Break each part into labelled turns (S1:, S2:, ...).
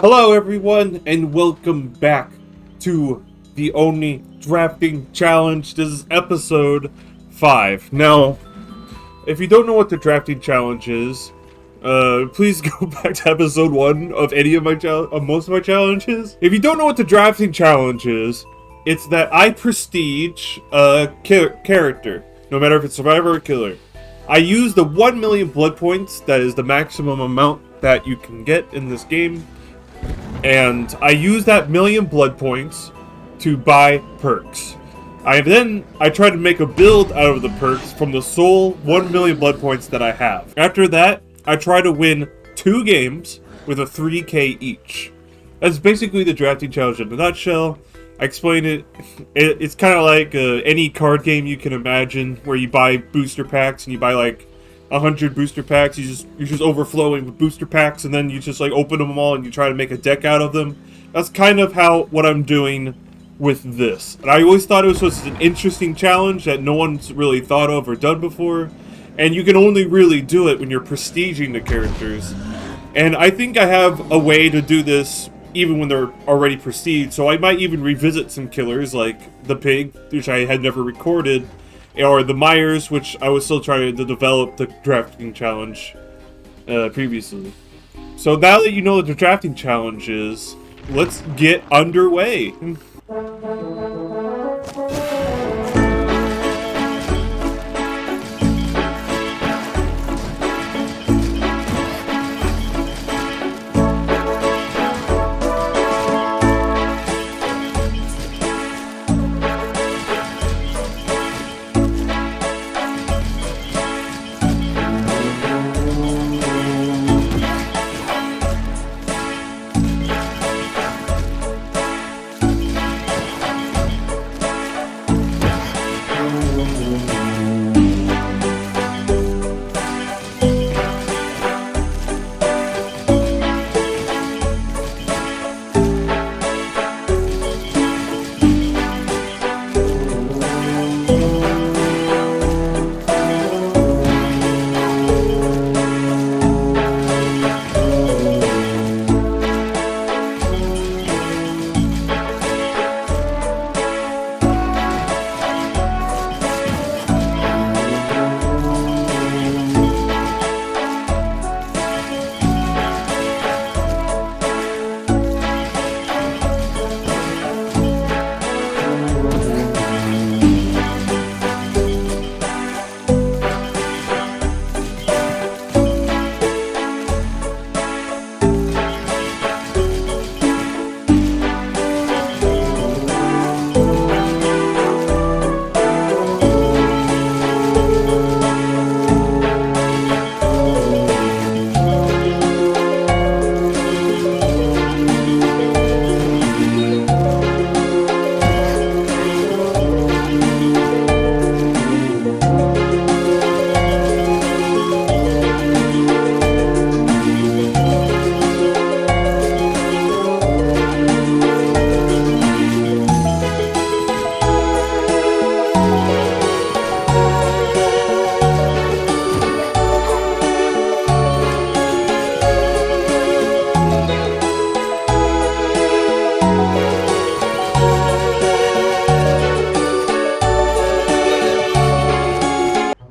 S1: Hello everyone, and welcome back to the Oni Drafting Challenge. This is episode 5. Now, if you don't know what the drafting challenge is, please go back to episode 1 of any of my most of my challenges. If you don't know what the drafting challenge is, it's that I prestige a character, no matter if it's survivor or killer. I use the 1 million blood points, that is the maximum amount that you can get in this game. And I use that 1 million blood points to buy perks. I try to make a build out of the perks from the sole 1 million blood points that I have. After that, I try to win 2 games with a 3k each. That's basically the drafting challenge in a nutshell. I explain it. It's kind of like any card game you can imagine, where you buy booster packs and you buy like 100 booster packs. You're just overflowing with booster packs, and then you just like open them all and you try to make a deck out of them. That's kind of what I'm doing with this. And I always thought it was an interesting challenge that no one's really thought of or done before, and you can only really do it when you're prestiging the characters. And I think I have a way to do this even when they're already prestige, so I might even revisit some killers like the pig, which I had never recorded, or the Myers, which I was still trying to develop the drafting challenge previously. So now that you know what the drafting challenge is, let's get underway.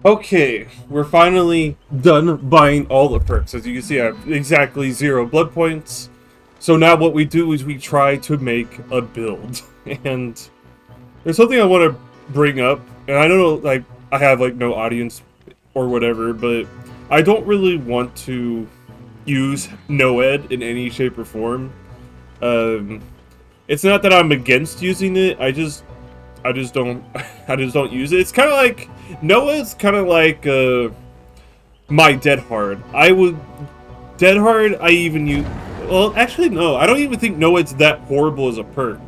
S1: Okay, we're finally done buying all the perks. As you can see, I have exactly 0 blood points. So now what we do is we try to make a build. And there's something I want to bring up, and I don't know, like, I have like no audience or whatever, but I don't really want to use NOED in any shape or form. It's not that I'm against using it, I just don't use it. It's kind of like Noah's kind of like my Dead Hard. Dead Hard I even use. Well, actually no, I don't even think Noah's that horrible as a perk,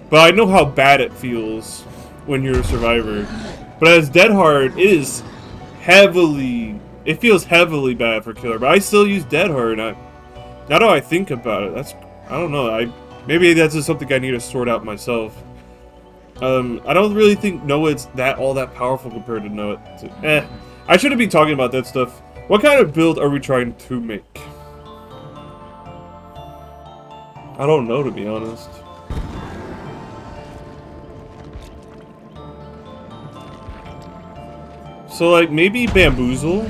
S1: but I know how bad it feels when you're a survivor. But as Dead Hard, it feels heavily bad for killer. But I still use Dead Hard. Now that I think about it, I don't know. Maybe that's just something I need to sort out myself. I don't really think Noah's all that powerful compared to Noah. I shouldn't be talking about that stuff. What kind of build are we trying to make? I don't know, to be honest. So, like, maybe Bamboozle?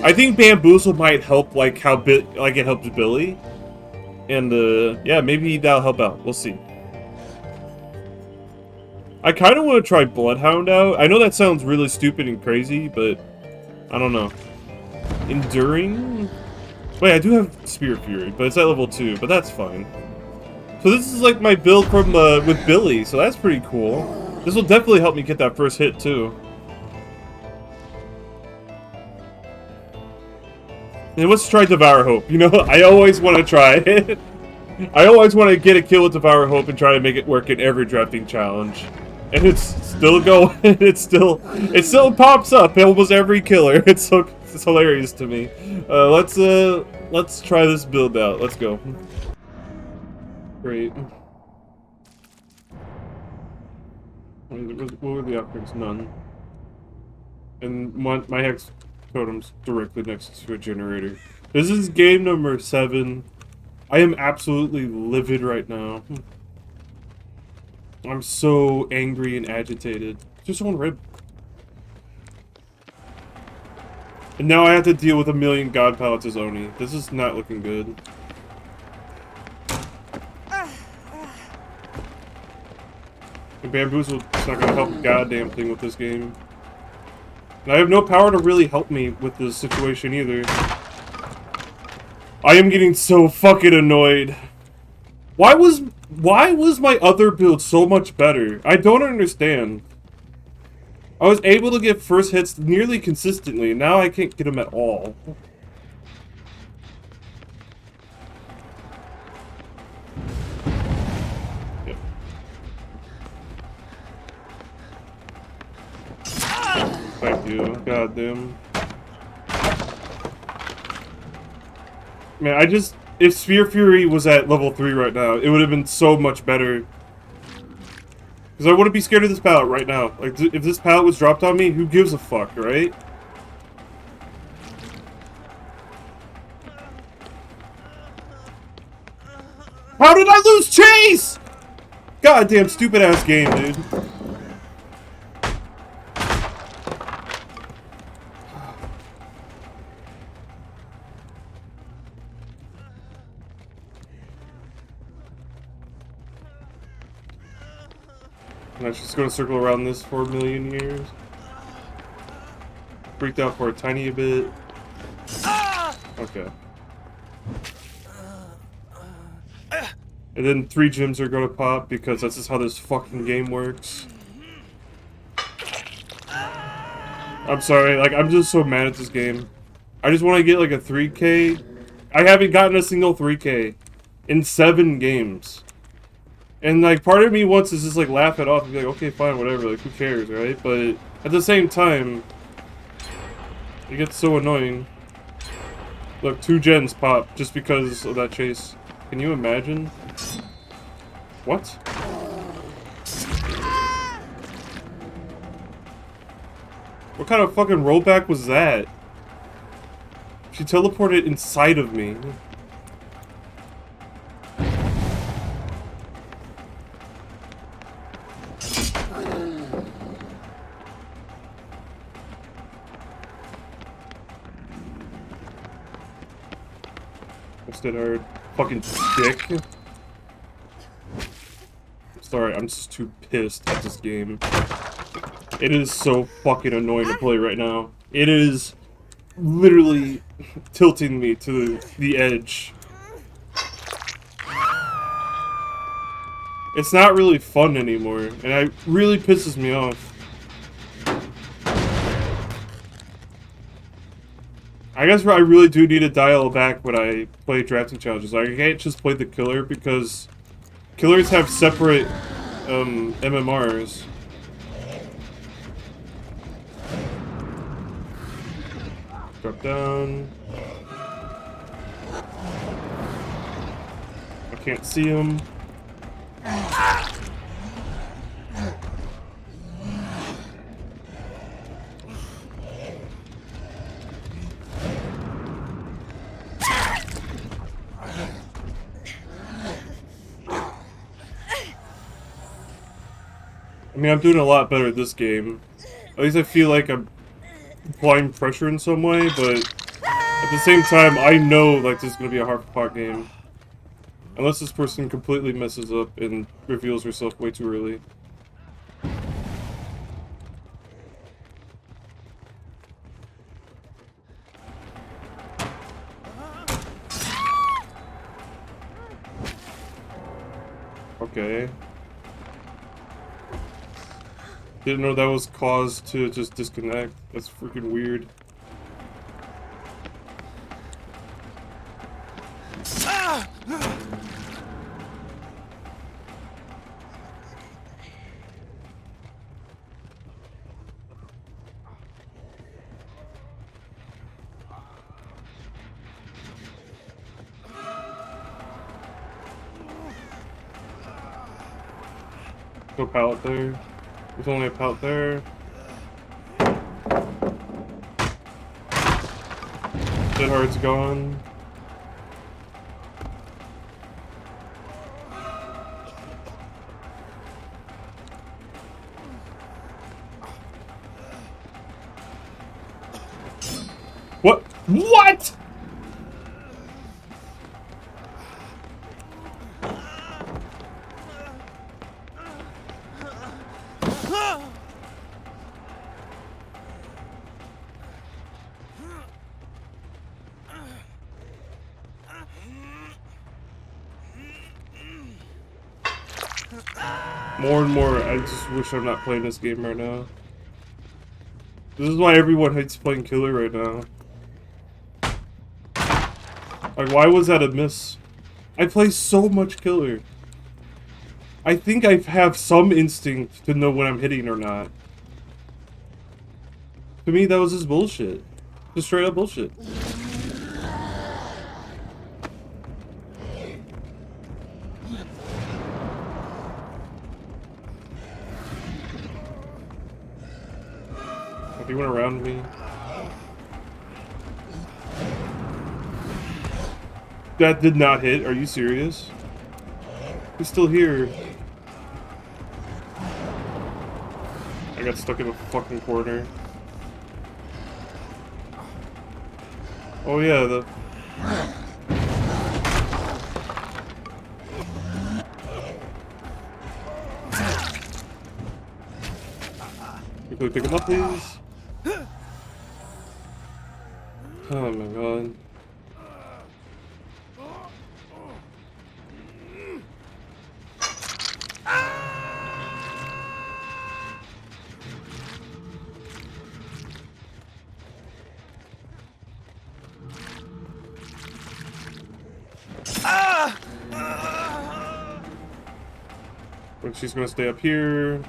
S1: I think Bamboozle might help, like, how it helps Billy. And, yeah, maybe that'll help out. We'll see. I kind of want to try Bloodhound out. I know that sounds really stupid and crazy, but I don't know. Enduring? Wait, I do have Spear Fury, but it's at level 2, but that's fine. So this is like my build from, with Billy, so that's pretty cool. This will definitely help me get that first hit, too. And let's try Devour Hope. You know, I always want to try it. I always want to get a kill with Devour Hope and try to make it work in every drafting challenge. And it's still going. it still pops up almost every killer. It's hilarious to me. Let's try this build out. Let's go. Great. What were the options? None. And my hex totem's directly next to a generator. This is game number 7. I am absolutely livid right now. I'm so angry and agitated. Just one rib. And now I have to deal with 1,000,000 God Pallets as Oni. This is not looking good. And Bamboozle's not gonna help a goddamn thing with this game. And I have no power to really help me with this situation either. I am getting so fucking annoyed. Why was my other build so much better? I don't understand. I was able to get first hits nearly consistently, and now I can't get them at all. Yep. Thank you. Goddamn. Man, if Spear Fury was at level 3 right now, it would have been so much better. Because I wouldn't be scared of this pallet right now. Like, if this pallet was dropped on me, who gives a fuck, right? How did I lose Chase?! Goddamn stupid ass game, dude. And I'm just gonna circle around this for 1,000,000 years. Freaked out for a tiny bit. Okay. And then 3 gems are gonna pop because that's just how this fucking game works. I'm sorry, like, I'm just so mad at this game. I just want to get like a 3K. I haven't gotten a single 3K in 7 games. And, like, part of me wants to just, like, laugh it off and be like, okay, fine, whatever, like, who cares, right? But at the same time, it gets so annoying. Look, 2 gens pop just because of that chase. Can you imagine? What? What kind of fucking rollback was that? She teleported inside of me. Did hard. Fucking dick. Sorry, I'm just too pissed at this game. It is so fucking annoying to play right now. It is literally tilting me to the edge. It's not really fun anymore, and it really pisses me off. I guess I really do need to dial back when I play drafting challenges. Like, I can't just play the killer because killers have separate MMRs. Drop down. I can't see him. I mean, I'm doing a lot better at this game. At least I feel like I'm applying pressure in some way, but at the same time, I know like this is gonna be a hard-fought game. Unless this person completely messes up and reveals herself way too early. Okay. Didn't know that was caused to just disconnect. That's freaking weird. No pallet there. There's only a pallet there. Dead Hard's gone. What? What? More and more, I just wish I'm not playing this game right now. This is why everyone hates playing Killer right now. Like, why was that a miss? I play so much Killer. I think I have some instinct to know when I'm hitting or not. To me, that was just bullshit. Just straight up bullshit. He went around me. That did not hit. Are you serious? He's still here. I got stuck in a fucking corner. Oh yeah, the... Can we pick him up, please? Oh my god. But she's gonna stay up here.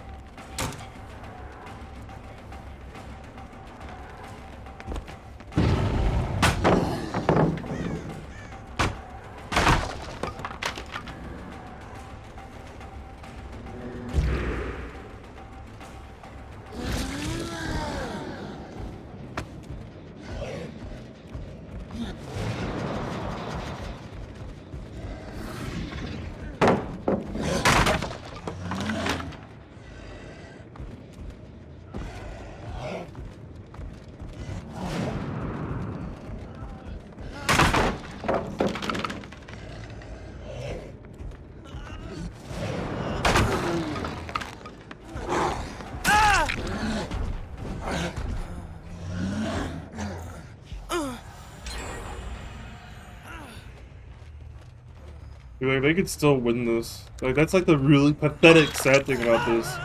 S1: Like, they could still win this. Like, that's like the really pathetic, sad thing about this.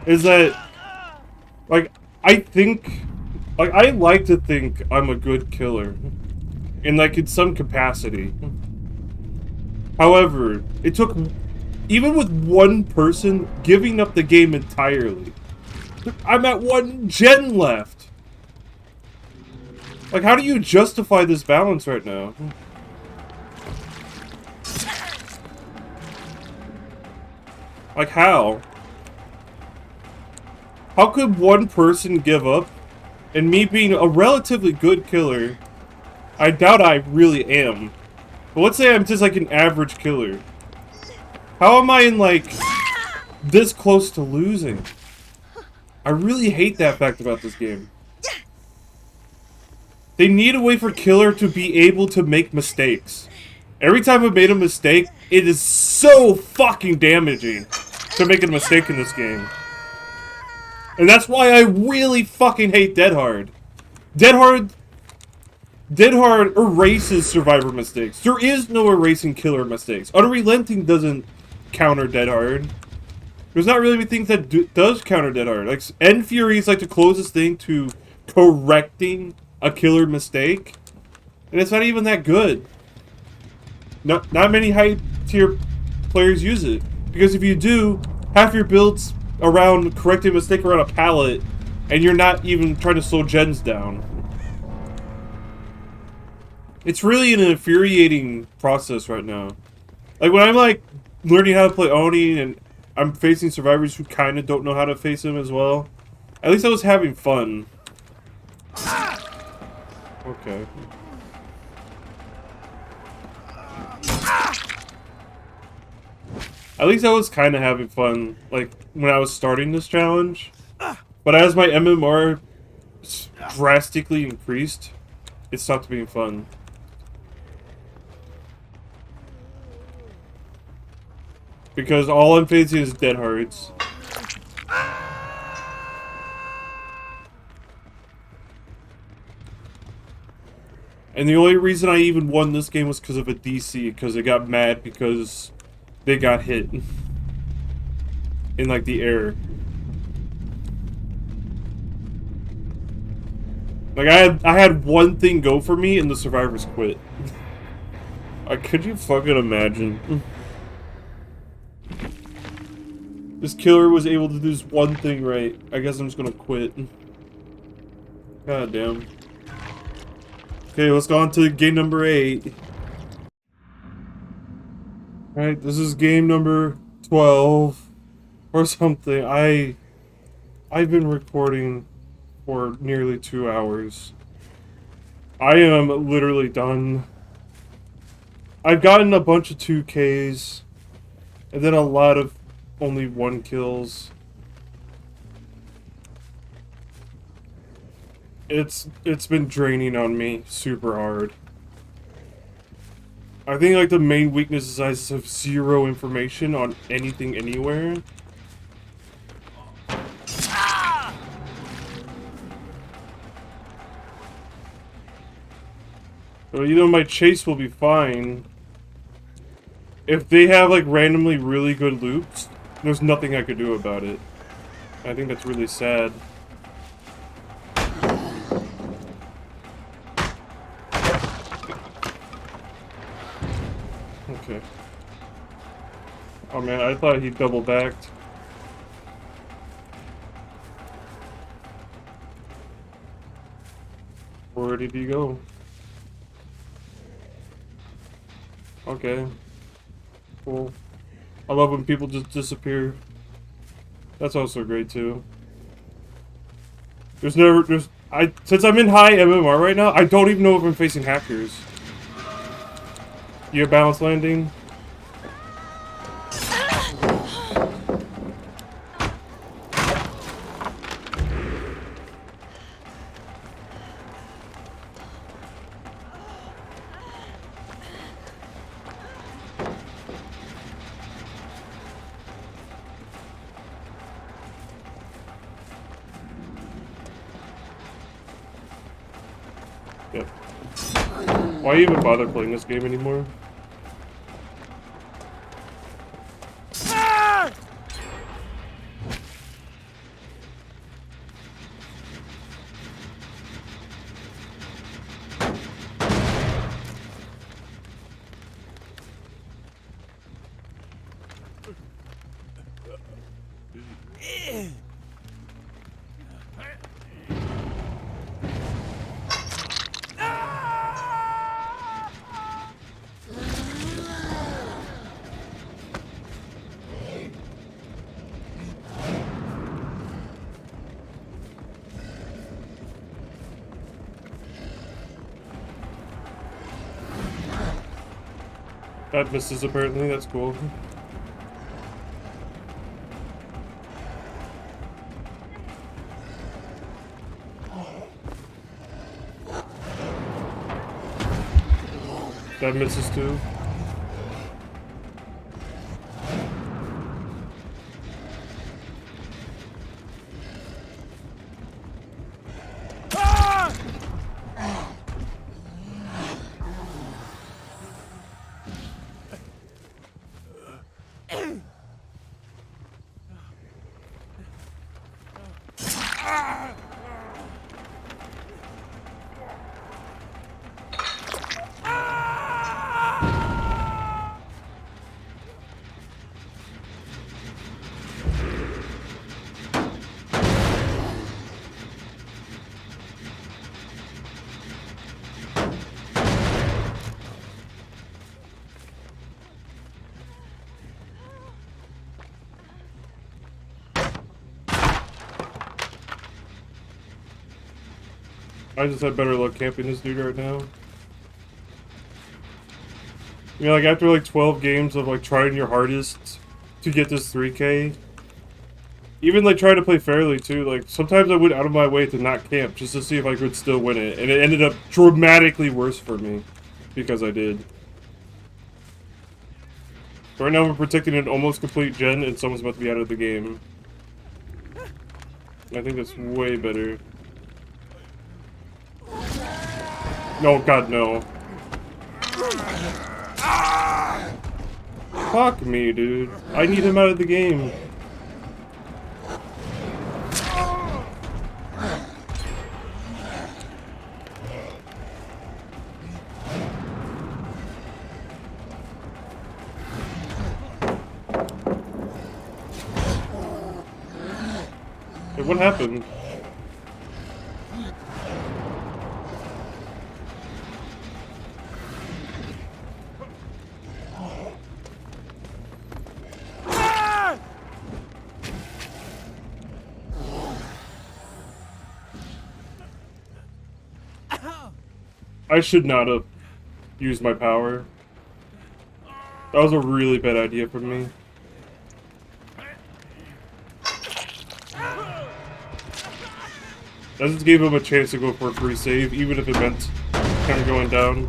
S1: Is that, like, I think, like, I like to think I'm a good killer. In, like, in some capacity. However, it took, even with one person giving up the game entirely. I'm at 1 gen left. Like, how do you justify this balance right now? Like, how? How could one person give up? And me being a relatively good killer, I doubt I really am. But let's say I'm just like an average killer. How am I in, like, this close to losing? I really hate that fact about this game. They need a way for Killer to be able to make mistakes. Every time I've made a mistake, it is so fucking damaging to make a mistake in this game. And that's why I really fucking hate Dead Hard. Dead Hard erases survivor mistakes. There is no erasing Killer mistakes. Unrelenting doesn't counter Dead Hard. There's not really things that does counter Dead Hard. Like, End Fury is like the closest thing to correcting a Killer mistake. And it's not even that good. Not many high-tier players use it. Because if you do, half your builds around correcting a mistake around a pallet, and you're not even trying to slow gens down. It's really an infuriating process right now. Like, when I'm, like, learning how to play Oni, and I'm facing survivors who kind of don't know how to face him as well, at least I was having fun. Okay. At least I was kind of having fun, like, when I was starting this challenge. But as my MMR drastically increased, it stopped being fun. Because all I'm facing is Dead Hards. And the only reason I even won this game was because of a DC, because they got mad because they got hit in, like, the air. Like, I had one thing go for me, and the survivors quit. Could you fucking imagine? This Killer was able to do this one thing right. I guess I'm just gonna quit. God damn. Okay, let's go on to game number 8. Alright, this is game number 12 or something. I've been recording for nearly 2 hours. I am literally done. I've gotten a bunch of 2Ks and then a lot of only 1 kills. It's been draining on me super hard. I think, like, the main weakness is I just have zero information on anything anywhere. Well, you know, my chase will be fine. If they have, like, randomly really good loops, there's nothing I could do about it. I think that's really sad. Okay. Oh man, I thought he double backed. Where did he go? Okay. Cool. I love when people just disappear. That's also great too. Since I'm in high MMR right now, I don't even know if I'm facing hackers. You have balance landing? Yep. Why even bother playing this game anymore? That misses apparently, that's cool. That misses too. I just had better luck camping this dude right now. You know, like after like 12 games of like trying your hardest to get this 3K, even like trying to play fairly too, like sometimes I went out of my way to not camp just to see if I could still win it, and it ended up dramatically worse for me because I did. Right now we're protecting an almost complete gen and someone's about to be out of the game. I think that's way better. No, God, no. Fuck me, dude. I need him out of the game. Hey, what happened? I should not have used my power. That was a really bad idea for me. That just gave him a chance to go for a free save, even if it meant him going down.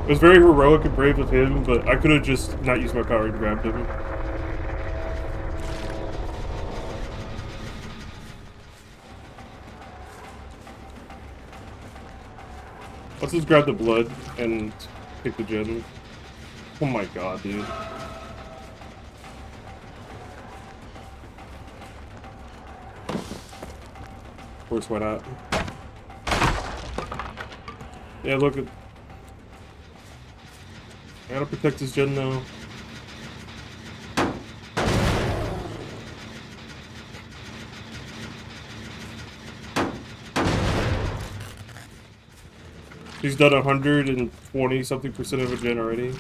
S1: It was very heroic and brave of him, but I could have just not used my power and grabbed him. Let's just grab the blood and take the gen. Oh my god, dude. Of course, why not? Yeah, look at... I gotta protect this gen now. He's done 120 something % of a gen already.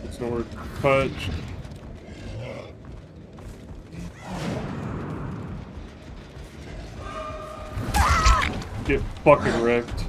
S1: It's nowhere to touch. Get fucking wrecked.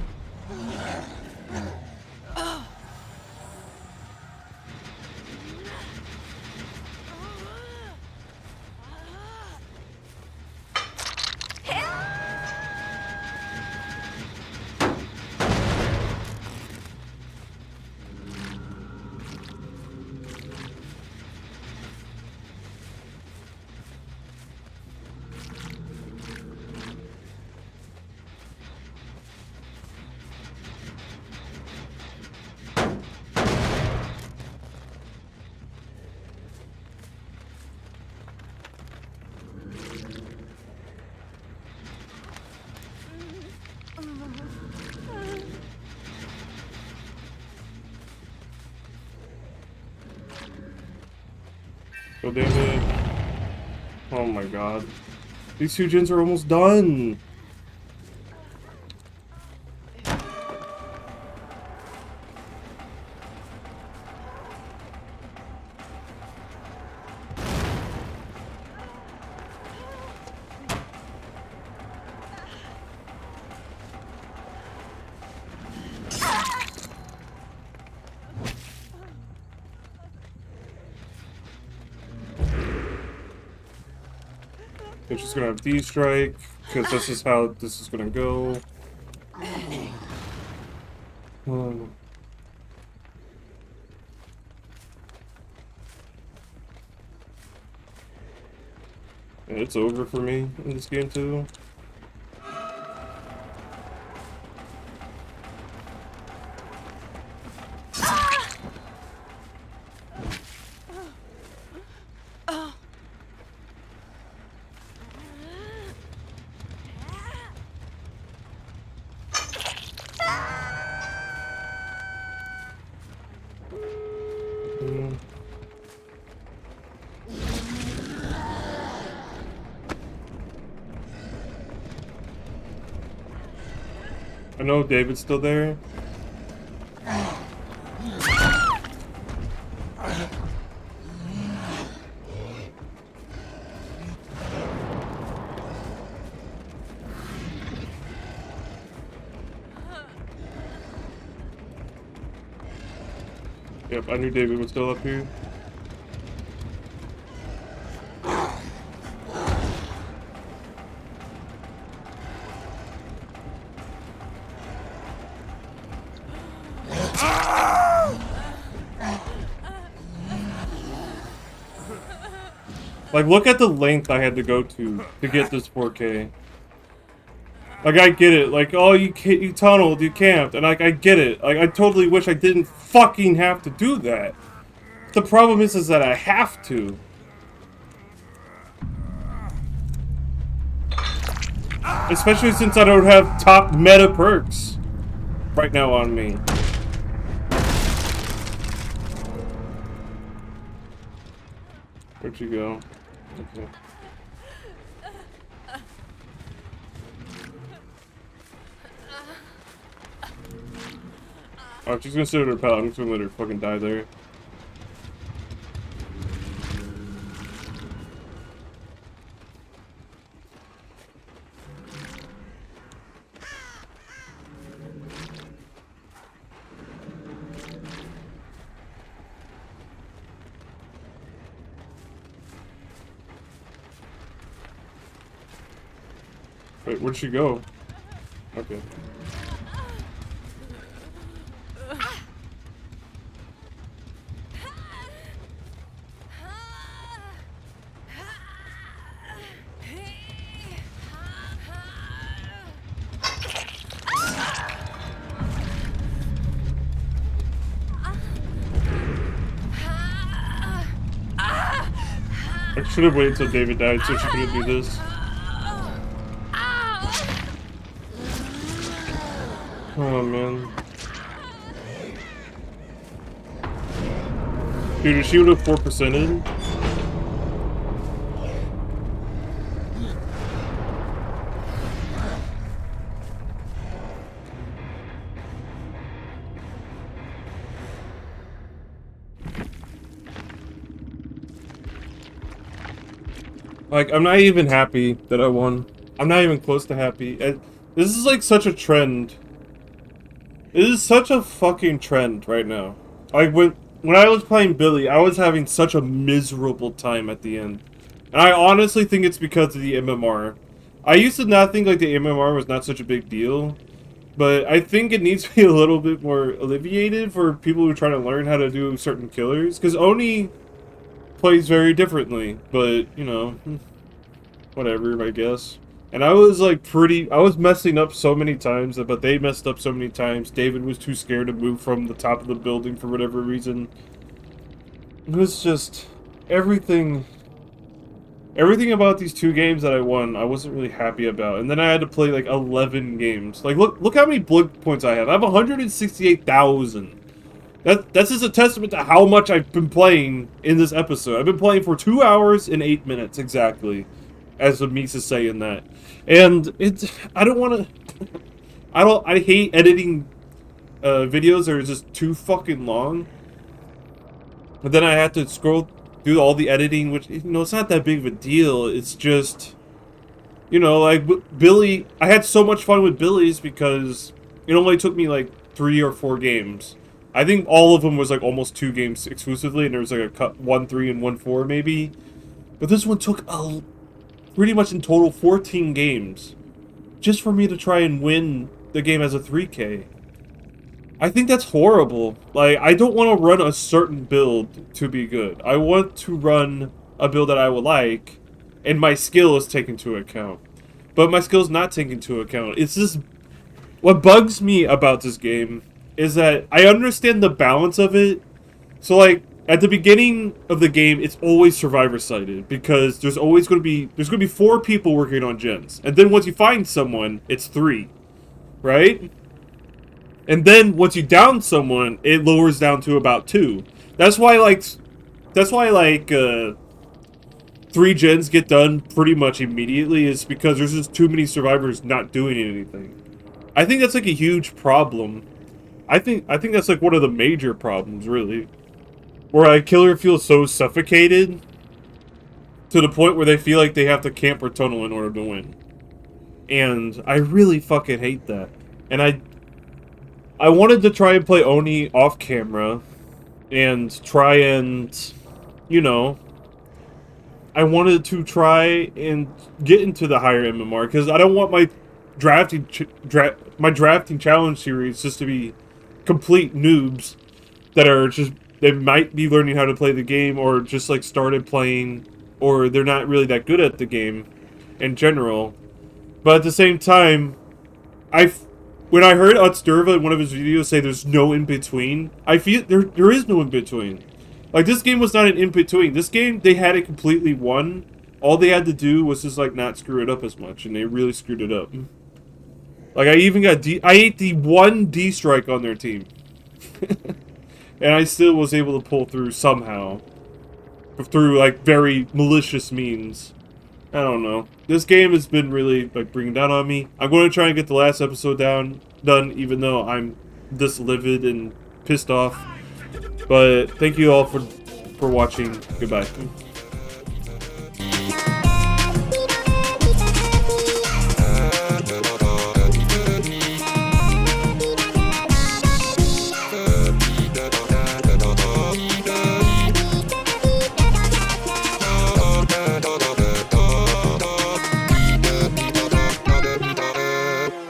S1: Oh, damn it. Oh my god. These two gens are almost done. It's just gonna have D-strike, because this is how this is gonna go. And it's over for me in this game too. I know David's still there. Yep, I knew David was still up here. Like, look at the length I had to go to get this 4K. Like, I get it. Like, oh, you tunneled, you camped, and like, I get it. Like, I totally wish I didn't fucking have to do that. The problem is that I have to. Especially since I don't have top meta perks right now on me. Where'd you go? Okay. Oh, she's gonna sit on her pallet. I'm just gonna let her fucking die there. Wait, where'd she go? Okay. I should have waited until David died so she couldn't do this. Oh man. Dude, if she would have 4%ed. Like, I'm not even happy that I won. I'm not even close to happy. This is like such a trend. It is such a fucking trend right now. Like, when I was playing Billy, I was having such a miserable time at the end. And I honestly think it's because of the MMR. I used to not think, like, the MMR was not such a big deal. But I think it needs to be a little bit more alleviated for people who are trying to learn how to do certain killers. Because Oni plays very differently, but, you know, whatever, I guess. And I was, like, I was messing up so many times, but they messed up so many times. David was too scared to move from the top of the building for whatever reason. It was just, everything about these 2 games that I won, I wasn't really happy about. And then I had to play, like, 11 games. Like, look how many blood points I have. I have 168,000. That's just a testament to how much I've been playing in this episode. I've been playing for 2 hours and 8 minutes, exactly. As Amisa's saying that. And I don't want to... I hate editing videos that are just too fucking long. But then I have to scroll through all the editing, which, you know, it's not that big of a deal. It's just... You know, like, Billy... I had so much fun with Billy's because it only took me, like, 3 or 4 games. I think all of them was, like, almost 2 games exclusively, and there was, like, a cut 1-3 and 1-4, maybe. But this one took pretty much in total 14 games just for me to try and win the game as a 3K. I think that's horrible. Like, I don't want to run a certain build to be good. I want to run a build that I would like, and my skill is taken into account. But my skill is not taken into account. It's just... What bugs me about this game is that I understand the balance of it. So, like, at the beginning of the game, it's always survivor-sided, because there's always going to be 4 people working on gens. And then once you find someone, it's 3. Right? And then once you down someone, it lowers down to about 2. That's why 3 gens get done pretty much immediately, is because there's just too many survivors not doing anything. I think that's like a huge problem. I think that's like one of the major problems, really. Where a killer feels so suffocated to the point where they feel like they have to camp or tunnel in order to win. And I really fucking hate that. And I wanted to try and play Oni off camera and try and, you know, I wanted to try and get into the higher MMR because I don't want my drafting challenge series just to be complete noobs that are just, they might be learning how to play the game or just like started playing, or they're not really that good at the game in general. But at the same time, when I heard Utsturva in one of his videos say there's no in-between, I feel there is no in-between. Like, this game was not an in-between. This game, they had it completely won. All they had to do was just, like, not screw it up as much, and they really screwed it up. Like, I even got I ate the 1 D-strike on their team. And I still was able to pull through somehow. Through, like, very malicious means. I don't know. This game has been really, like, bringing down on me. I'm going to try and get the last episode done, even though I'm this livid and pissed off. But thank you all for watching. Goodbye.